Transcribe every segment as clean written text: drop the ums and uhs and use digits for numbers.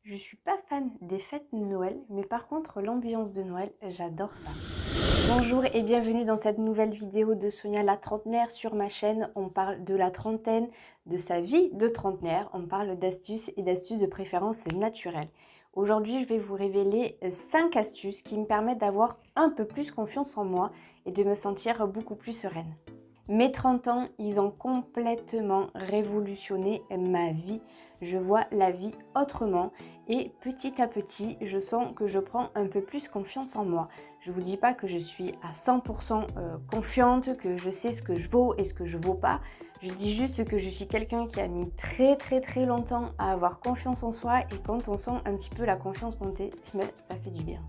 Je suis pas fan des fêtes de Noël, mais par contre l'ambiance de Noël, j'adore ça. Bonjour et bienvenue dans cette nouvelle vidéo de Sonia la trentenaire sur ma chaîne. On parle de la trentaine, de sa vie de trentenaire, on parle d'astuces et d'astuces de préférence naturelle. Aujourd'hui, je vais vous révéler 5 astuces qui me permettent d'avoir un peu plus confiance en moi et de me sentir beaucoup plus sereine. Mes 30 ans, ils ont complètement révolutionné ma vie. Je vois la vie autrement et petit à petit, je sens que je prends un peu plus confiance en moi. Je ne vous dis pas que je suis à 100% confiante, que je sais ce que je vaux et ce que je vaux pas. Je dis juste que je suis quelqu'un qui a mis très longtemps à avoir confiance en soi et quand on sent un petit peu la confiance monter, ça fait du bien.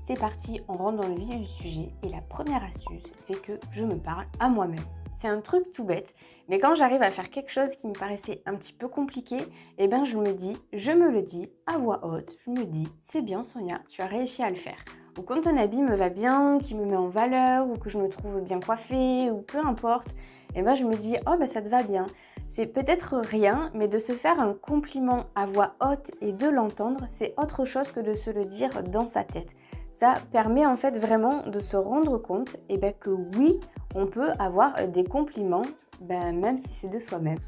C'est parti, on rentre dans le vif du sujet et la première astuce, c'est que je me parle à moi-même. C'est un truc tout bête, mais quand j'arrive à faire quelque chose qui me paraissait un petit peu compliqué, eh ben je me le dis à voix haute, je me dis c'est bien Sonia, tu as réussi à le faire. Ou quand un habit me va bien, qui me met en valeur, ou que je me trouve bien coiffée, ou peu importe, eh ben je me dis oh ben ça te va bien. C'est peut-être rien, mais de se faire un compliment à voix haute et de l'entendre, c'est autre chose que de se le dire dans sa tête. Ça permet en fait vraiment de se rendre compte que oui, on peut avoir des compliments, même si c'est de soi-même.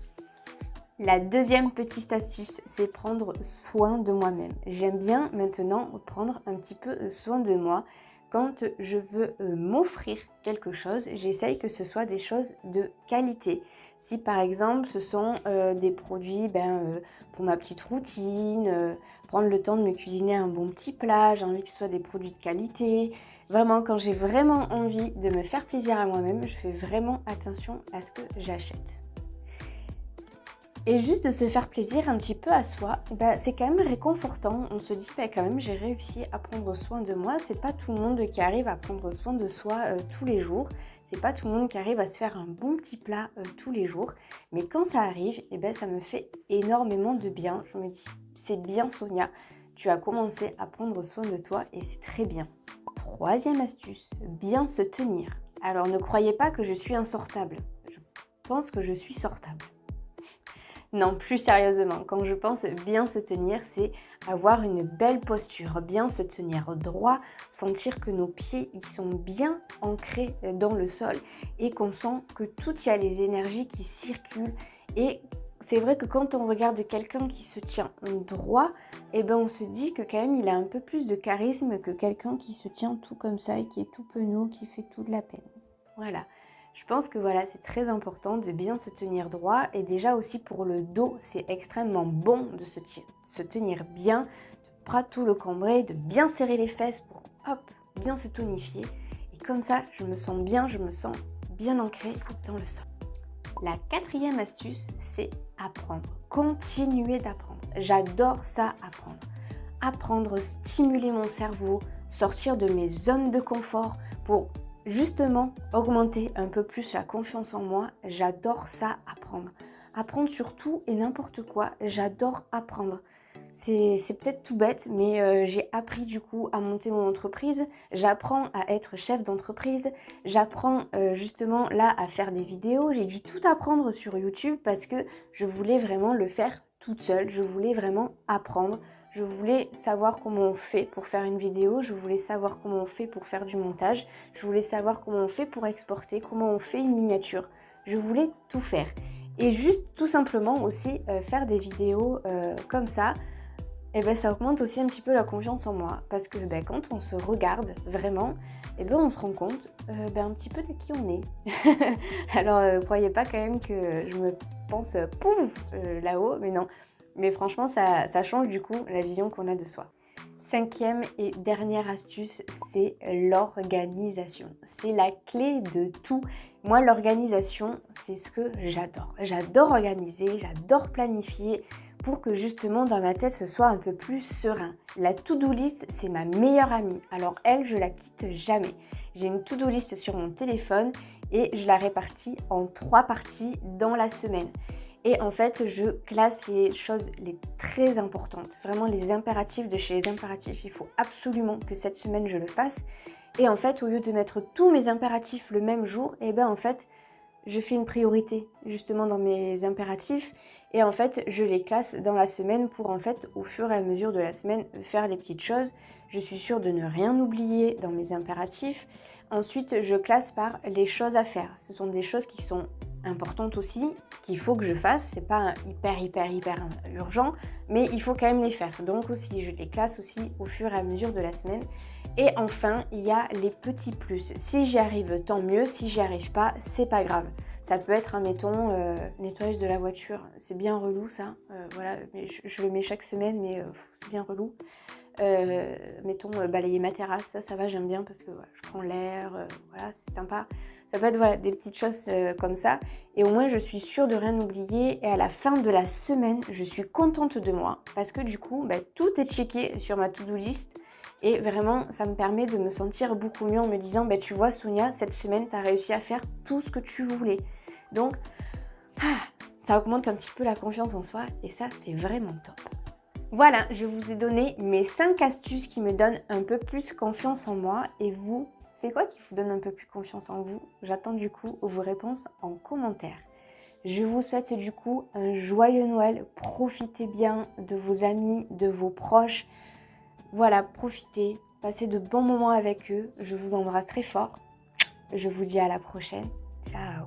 La deuxième petite astuce, c'est prendre soin de moi-même. J'aime bien maintenant prendre un petit peu soin de moi. Quand je veux m'offrir quelque chose, j'essaye que ce soit des choses de qualité. Si par exemple ce sont des produits pour ma petite routine, prendre le temps de me cuisiner un bon petit plat, j'ai envie que ce soit des produits de qualité. Vraiment, quand j'ai vraiment envie de me faire plaisir à moi-même, je fais vraiment attention à ce que j'achète. Et juste de se faire plaisir un petit peu à soi, c'est quand même réconfortant. On se dit quand même j'ai réussi à prendre soin de moi. C'est pas tout le monde qui arrive à prendre soin de soi tous les jours. C'est pas tout le monde qui arrive à se faire un bon petit plat tous les jours. Mais quand ça arrive, ça me fait énormément de bien. Je me dis c'est bien Sonia, tu as commencé à prendre soin de toi et c'est très bien. Troisième astuce, bien se tenir. Alors ne croyez pas que je suis insortable. Je pense que je suis sortable. Non, plus sérieusement, quand je pense bien se tenir, c'est avoir une belle posture, bien se tenir droit, sentir que nos pieds ils sont bien ancrés dans le sol et qu'on sent que tout y a les énergies qui circulent. Et c'est vrai que quand on regarde quelqu'un qui se tient droit, on se dit que quand même il a un peu plus de charisme que quelqu'un qui se tient tout comme ça et qui est tout penaud, qui fait tout de la peine. Voilà. Je pense que c'est très important de bien se tenir droit et déjà aussi pour le dos, c'est extrêmement bon de se tenir bien, de pas tout le cambrer, de bien serrer les fesses pour bien se tonifier. Et comme ça, je me sens bien ancrée dans le sol. La quatrième astuce, c'est apprendre. Continuer d'apprendre. J'adore ça, apprendre. Apprendre, stimuler mon cerveau, sortir de mes zones de confort pour justement augmenter un peu plus la confiance en moi. J'adore ça, apprendre. Apprendre sur tout et n'importe quoi, j'adore apprendre. C'est peut-être tout bête, mais j'ai appris du coup à monter mon entreprise, j'apprends à être chef d'entreprise, j'apprends justement là à faire des vidéos, j'ai dû tout apprendre sur YouTube parce que je voulais vraiment le faire toute seule, je voulais vraiment apprendre. Je voulais savoir comment on fait pour faire une vidéo, je voulais savoir comment on fait pour faire du montage, je voulais savoir comment on fait pour exporter, comment on fait une miniature. Je voulais tout faire. Et juste tout simplement aussi faire des vidéos comme ça, ça augmente aussi un petit peu la confiance en moi. Parce que quand on se regarde vraiment, on se rend compte un petit peu de qui on est. Alors croyez pas quand même que je me pense pouf là-haut, mais non. Mais franchement, ça change du coup la vision qu'on a de soi. Cinquième et dernière astuce, c'est l'organisation. C'est la clé de tout. Moi, l'organisation, c'est ce que j'adore. J'adore organiser, j'adore planifier pour que justement dans ma tête, ce soit un peu plus serein. La to-do list, c'est ma meilleure amie. Alors elle, je la quitte jamais. J'ai une to-do list sur mon téléphone et je la répartis en 3 parties dans la semaine. Et en fait, je classe les choses les très importantes, vraiment les impératifs de chez les impératifs. Il faut absolument que cette semaine, je le fasse. Et en fait, au lieu de mettre tous mes impératifs le même jour, en fait, je fais une priorité justement dans mes impératifs. Et en fait, je les classe dans la semaine pour en fait, au fur et à mesure de la semaine, faire les petites choses. Je suis sûre de ne rien oublier dans mes impératifs. Ensuite, je classe par les choses à faire. Ce sont des choses qui sont importantes aussi, qu'il faut que je fasse. C'est pas hyper urgent, mais il faut quand même les faire. Donc aussi, je les classe aussi au fur et à mesure de la semaine. Et enfin, il y a les petits plus. Si j'y arrive, tant mieux. Si j'y arrive pas, c'est pas grave. Ça peut être, admettons, nettoyage de la voiture. C'est bien relou ça. Voilà, mais je le mets chaque semaine, mais c'est bien relou. Mettons, balayer ma terrasse, ça va, j'aime bien parce que voilà, je prends l'air, voilà, c'est sympa. Ça peut être voilà, des petites choses comme ça. Et au moins, je suis sûre de rien oublier. Et à la fin de la semaine, je suis contente de moi. Parce que du coup, tout est checké sur ma to-do list. Et vraiment, ça me permet de me sentir beaucoup mieux en me disant, tu vois Sonia, cette semaine, tu as réussi à faire tout ce que tu voulais. Donc, ça augmente un petit peu la confiance en soi et ça, c'est vraiment top. Voilà, je vous ai donné mes 5 astuces qui me donnent un peu plus confiance en moi. Et vous, c'est quoi qui vous donne un peu plus confiance en vous? J'attends du coup vos réponses en commentaire. Je vous souhaite du coup un joyeux Noël. Profitez bien de vos amis, de vos proches. Voilà, profitez, passez de bons moments avec eux. Je vous embrasse très fort. Je vous dis à la prochaine. Ciao!